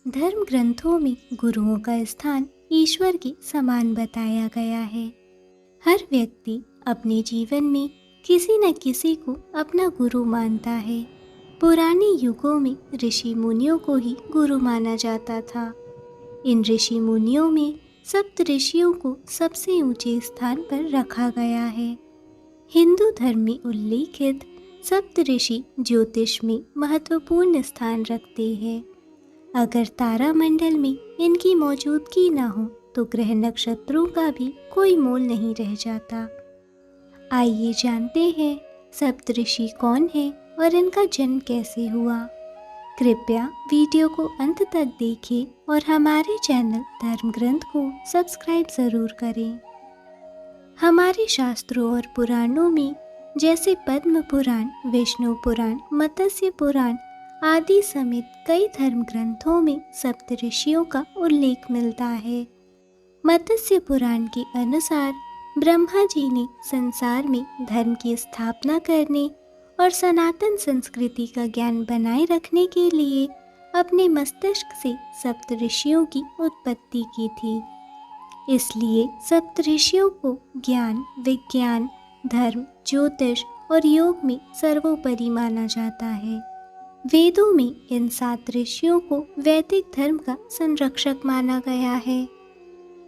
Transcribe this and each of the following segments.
धर्म ग्रंथों में गुरुओं का स्थान ईश्वर के समान बताया गया है। हर व्यक्ति अपने जीवन में किसी न किसी को अपना गुरु मानता है। पुराने युगों में ऋषि मुनियों को ही गुरु माना जाता था। इन ऋषि मुनियों में सप्त ऋषियों को सबसे ऊंचे स्थान पर रखा गया है। हिंदू धर्म में उल्लेखित सप्त ऋषि ज्योतिष में महत्वपूर्ण स्थान रखते हैं। अगर तारामंडल में इनकी मौजूदगी न हो तो ग्रह नक्षत्रों का भी कोई मोल नहीं रह जाता। आइए जानते हैं सप्त ऋषि कौन है और इनका जन्म कैसे हुआ। कृपया वीडियो को अंत तक देखें और हमारे चैनल धर्म ग्रंथ को सब्सक्राइब ज़रूर करें। हमारे शास्त्रों और पुराणों में जैसे पद्म पुराण, विष्णु पुराण, मत्स्य पुराण आदि समेत कई धर्म ग्रंथों में सप्त ऋषियों का उल्लेख मिलता है। मत्स्य पुराण के अनुसार ब्रह्मा जी ने संसार में धर्म की स्थापना करने और सनातन संस्कृति का ज्ञान बनाए रखने के लिए अपने मस्तिष्क से सप्त ऋषियों की उत्पत्ति की थी। इसलिए सप्त ऋषियों को ज्ञान, विज्ञान, धर्म, ज्योतिष और योग में सर्वोपरि माना जाता है। वेदों में इन 7 ऋषियों को वैदिक धर्म का संरक्षक माना गया है।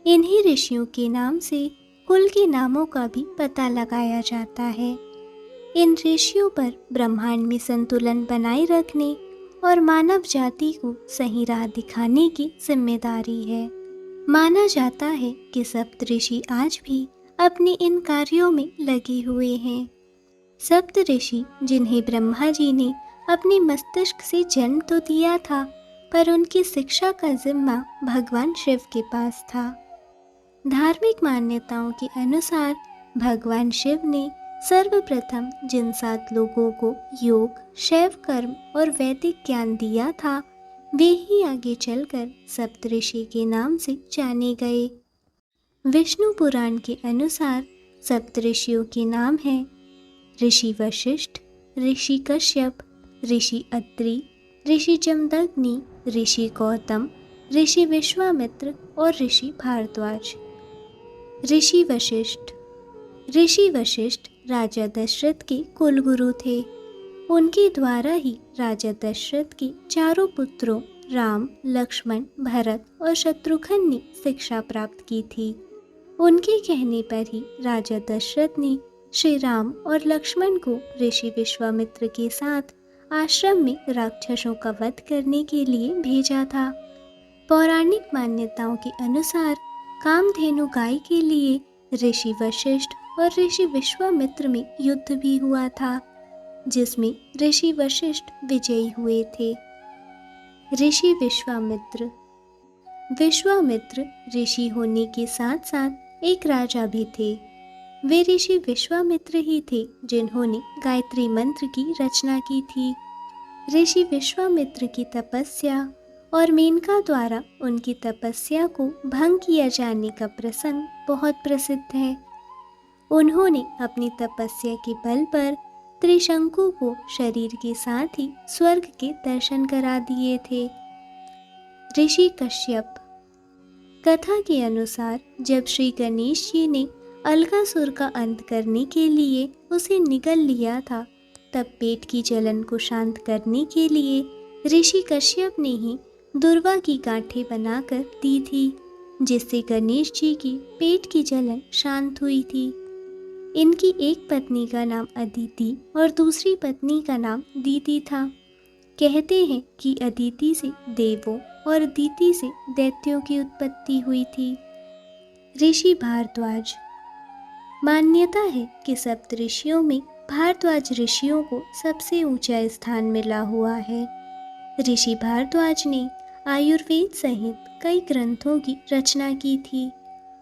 इन्हीं ऋषियों के नाम से कुल के नामों का भी पता लगाया जाता है। इन ऋषियों पर ब्रह्मांड में संतुलन बनाए रखने और मानव जाति को सही राह दिखाने की जिम्मेदारी है। माना जाता है कि सप्त ऋषि आज भी अपने इन कार्यों में लगे हुए हैं। सप्त ऋषि जिन्हें ब्रह्मा जी ने अपने मस्तिष्क से जन्म तो दिया था, पर उनकी शिक्षा का जिम्मा भगवान शिव के पास था। धार्मिक मान्यताओं के अनुसार भगवान शिव ने सर्वप्रथम जिन 7 लोगों को योग, शैव कर्म और वैदिक ज्ञान दिया था, वे ही आगे चलकर सप्तऋषि के नाम से जाने गए। विष्णु पुराण के अनुसार सप्तऋषियों के नाम हैं ऋषि वशिष्ठ, ऋषि कश्यप, ऋषि अत्रि, ऋषि जमदग्नि, ऋषि गौतम, ऋषि विश्वामित्र और ऋषि भारद्वाज। ऋषि वशिष्ठ राजा दशरथ के कुलगुरु थे। उनके द्वारा ही राजा दशरथ के चारों पुत्रों राम, लक्ष्मण, भरत और शत्रुघ्न ने शिक्षा प्राप्त की थी। उनके कहने पर ही राजा दशरथ ने श्री राम और लक्ष्मण को ऋषि विश्वामित्र के साथ आश्रम में राक्षसों का वध करने के लिए भेजा था। पौराणिक मान्यताओं के अनुसार कामधेनु गाय के लिए ऋषि वशिष्ठ और ऋषि विश्वामित्र में युद्ध भी हुआ था, जिसमें ऋषि वशिष्ठ विजयी हुए थे। ऋषि विश्वामित्र ऋषि होने के साथ साथ एक राजा भी थे। वे ऋषि विश्वामित्र ही थे जिन्होंने गायत्री मंत्र की रचना की थी। ऋषि विश्वामित्र की तपस्या और मेनका द्वारा उनकी तपस्या को भंग किया जाने का प्रसंग बहुत प्रसिद्ध है। उन्होंने अपनी तपस्या के बल पर त्रिशंकु को शरीर के साथ ही स्वर्ग के दर्शन करा दिए थे। ऋषि कश्यप। कथा के अनुसार जब श्री गणेश जी ने अलकासुर का अंत करने के लिए उसे निगल लिया था, तब पेट की जलन को शांत करने के लिए ऋषि कश्यप ने ही दुर्वा की गांठें बनाकर दी थी, जिससे गणेश जी की पेट की जलन शांत हुई थी। इनकी एक पत्नी का नाम अदिति और दूसरी पत्नी का नाम दीति था। कहते हैं कि अदिति से देवों और दीति से दैत्यों की उत्पत्ति हुई थी। ऋषि भारद्वाज। मान्यता है कि सप्तऋषियों में भारद्वाज ऋषियों को सबसे ऊंचा स्थान मिला हुआ है। ऋषि भारद्वाज ने आयुर्वेद सहित कई ग्रंथों की रचना की थी।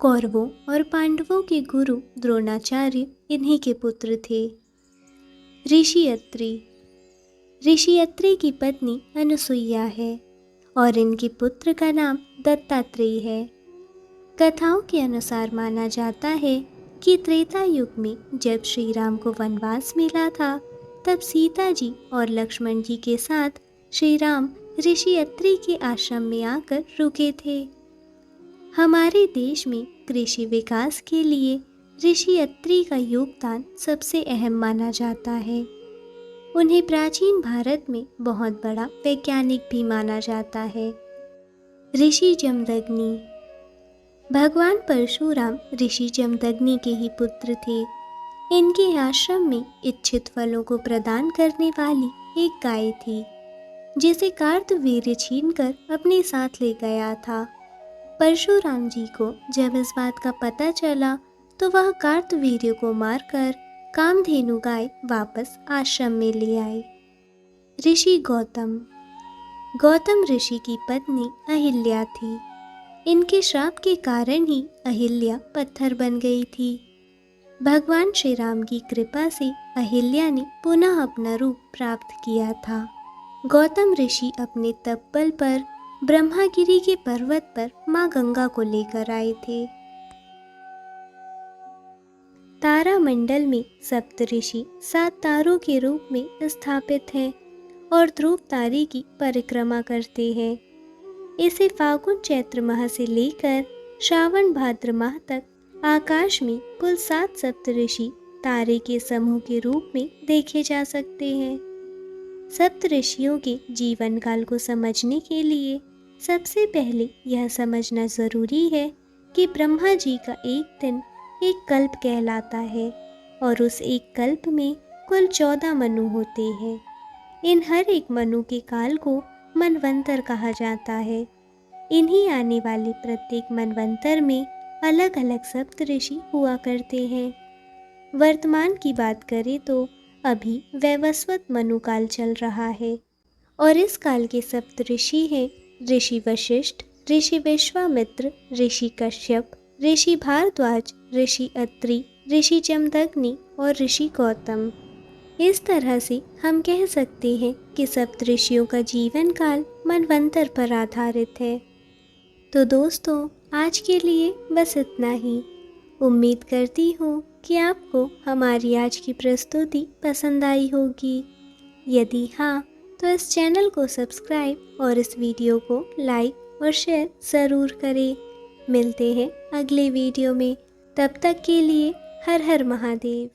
कौरवों और पांडवों के गुरु द्रोणाचार्य इन्हीं के पुत्र थे। ऋषि अत्रि की पत्नी अनुसुईया है और इनके पुत्र का नाम दत्तात्रेय है। कथाओं के अनुसार माना जाता है कि त्रेता युग में जब श्री राम को वनवास मिला था, तब सीता जी और लक्ष्मण जी के साथ श्री राम ऋषि अत्रि के आश्रम में आकर रुके थे। हमारे देश में कृषि विकास के लिए ऋषि अत्रि का योगदान सबसे अहम माना जाता है। उन्हें प्राचीन भारत में बहुत बड़ा वैज्ञानिक भी माना जाता है। ऋषि जमदग्नि। भगवान परशुराम ऋषि जमदग्नि के ही पुत्र थे। इनके आश्रम में इच्छित फलों को प्रदान करने वाली एक गाय थी, जिसे कार्तवीर्य छीनकर अपने साथ ले गया था। परशुराम जी को जब इस बात का पता चला तो वह कार्तवीर्य को मारकर कामधेनु गाय वापस आश्रम में ले आए। ऋषि गौतम। गौतम ऋषि की पत्नी अहिल्या थी। इनके श्राप के कारण ही अहिल्या पत्थर बन गई थी। भगवान श्री राम की कृपा से अहिल्या ने पुनः अपना रूप प्राप्त किया था। गौतम ऋषि अपने तप बल पर ब्रह्मागिरी के पर्वत पर मां गंगा को लेकर आए थे। तारामंडल में सप्तऋषि 7 तारों के रूप में स्थापित हैं और ध्रुव तारे की परिक्रमा करते हैं। इसे फागुन चैत्र माह से लेकर श्रावण भाद्र माह तक आकाश में कुल 7 सप्तऋषि तारे के समूह के रूप में देखे जा सकते हैं। सप्तऋषियों के जीवन काल को समझने के लिए सबसे पहले यह समझना जरूरी है कि ब्रह्मा जी का एक दिन एक कल्प कहलाता है और उस एक कल्प में कुल 14 मनु होते हैं। इन हर एक मनु के काल को मनवंतर कहा जाता है। इन्हीं आने वाले प्रत्येक मनवंतर में अलग अलग सप्तऋषि हुआ करते हैं। वर्तमान की बात करें तो अभी वैवस्वत मनु काल चल रहा है और इस काल के सप्तऋषि हैं ऋषि वशिष्ठ, ऋषि विश्वामित्र, ऋषि कश्यप, ऋषि भारद्वाज, ऋषि अत्रि, ऋषि जमदग्नि और ऋषि गौतम। इस तरह से हम कह सकते हैं कि सप्तऋषियों का जीवन काल मनवंतर पर आधारित है। तो दोस्तों, आज के लिए बस इतना ही। उम्मीद करती हूँ कि आपको हमारी आज की प्रस्तुति पसंद आई होगी। यदि हाँ, तो इस चैनल को सब्सक्राइब और इस वीडियो को लाइक और शेयर ज़रूर करें। मिलते हैं अगले वीडियो में। तब तक के लिए हर हर महादेव।